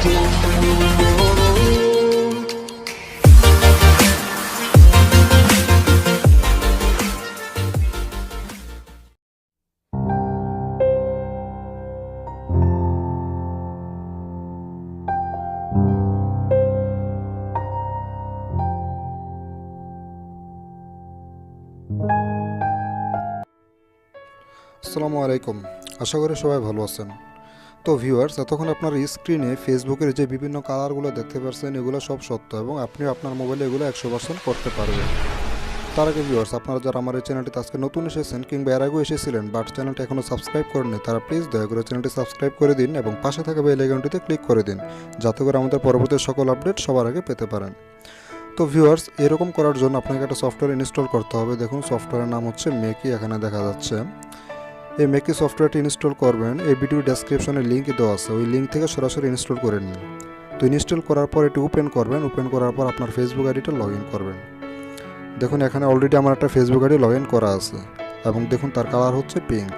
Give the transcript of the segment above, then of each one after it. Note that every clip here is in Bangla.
আসসালামু আলাইকুম, আশা করি সবাই ভালো আছেন। তো ভিউয়ার্স, এতক্ষণ আপনার স্ক্রিনে ফেসবুকের যে বিভিন্ন কালারগুলো দেখতে পাচ্ছেন এগুলো সব সত্য এবং আপনি আপনার মোবাইলে এগুলো 100% করতে পারবেন। তার আগে ভিউয়ার্স, আপনারা যারা আমার এই চ্যানেলটিতে আজকে নতুন এসেছেন কিংবা এর আগেও এসেছিলেন বাট চ্যানেলটি এখনও সাবস্ক্রাইব করেননি, তারা প্লিজ দয়া করে চ্যানেলটি সাবস্ক্রাইব করে দিন এবং পাশে থাকা বেল আইকনটিতে ক্লিক করে দিন, যাতে করে আমাদের পরবর্তী সকল আপডেট সবার আগে পেতে পারেন। তো ভিউয়ার্স, এরকম করার জন্য আপনাকে একটা সফটওয়্যার ইনস্টল করতে হবে। দেখুন, সফটওয়্যারের নাম হচ্ছে মেকি, এখানে দেখা যাচ্ছে। এই মেকি সফটওয়্যারটি ইনস্টল করবেন, এই ভিডিও ডেসক্রিপশনে লিঙ্ক দেওয়া আছে, ওই লিঙ্ক থেকে সরাসরি ইনস্টল করে নিন। তো ইনস্টল করার পর এটি ওপেন করবেন, ওপেন করার পর আপনার ফেসবুক আইডিটা লগ ইন করবেন। দেখুন, এখানে অলরেডি আমার একটা ফেসবুক আইডি লগ ইন করা আছে এবং দেখুন তার কালার হচ্ছে পিঙ্ক।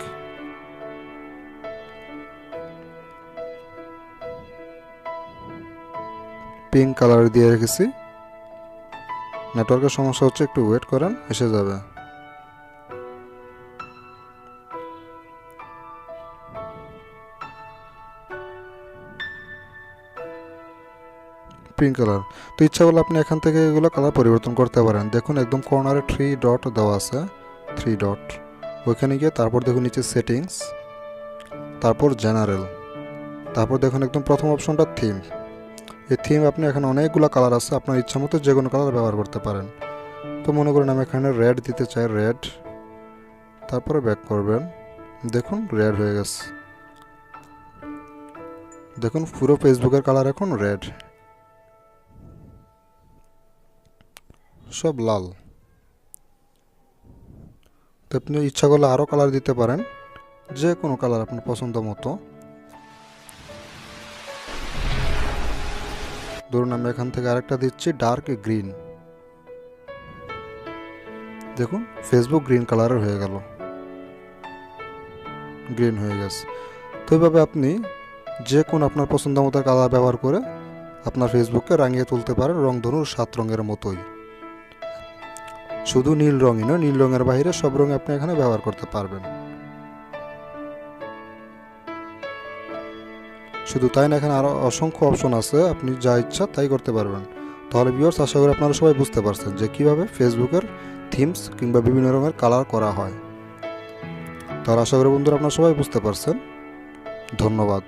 পিঙ্ক কালার দিয়ে রেখেছি। নেটওয়ার্কের সমস্যা হচ্ছে, একটু ওয়েট করেন, এসে যাবে। Pink colour. তো ইচ্ছা করলে আপনি এখান থেকে এগুলো কালার পরিবর্তন করতে পারেন। দেখুন একদম কর্নারে 3 ডট দেওয়া আছে, 3 ডট, ওইখানে গিয়ে তারপর দেখুন নিচে সেটিংস, তারপর জেনারেল, তারপর দেখুন একদম প্রথম অপশনটা থিম। এই থিম আপনি এখানে অনেকগুলো কালার আছে, আপনার ইচ্ছা মতো যে কোনো কালার ব্যবহার করতে পারেন। তো মনে করেন আমি এখানে রেড দিতে চাই, রেড, তারপরে ব্যাক করবেন। দেখুন রেড হয়ে গেছে। দেখুন পুরো ফেসবুকের কালার এখন রেড, সব লাল। তো আপনি ইচ্ছা করলে আরও কালার দিতে পারেন, যে কোনো কালার আপনার পছন্দ মতো। ধরুন আমি এখান থেকে আরেকটা দিচ্ছি ডার্ক গ্রিন। দেখুন ফেসবুক গ্রিন কালারের হয়ে গেল, গ্রিন হয়ে গেছে। তো এইভাবে আপনি যে কোনো আপনার পছন্দ মতো কালার ব্যবহার করে আপনার ফেসবুককে রাঙিয়ে তুলতে পারেন রংধনুর 7 রঙের মতোই। শুধু নীল রঙই নয়, নীল রঙের বাইরে সব রঙ আপনি এখানে ব্যবহার করতে পারবেন। শুধু তাই না, এখানে আরও অসংখ্য অপশন আছে, আপনি যা ইচ্ছা তাই করতে পারবেন। তাহলে ভিউয়ার্স, আশা করি আপনারা সবাই বুঝতে পারছেন যে কীভাবে ফেসবুকের থিমস কিংবা বিভিন্ন রঙের কালার করা হয়। তাহলে আশা করি বন্ধুরা আপনারা সবাই বুঝতে পারছেন। ধন্যবাদ।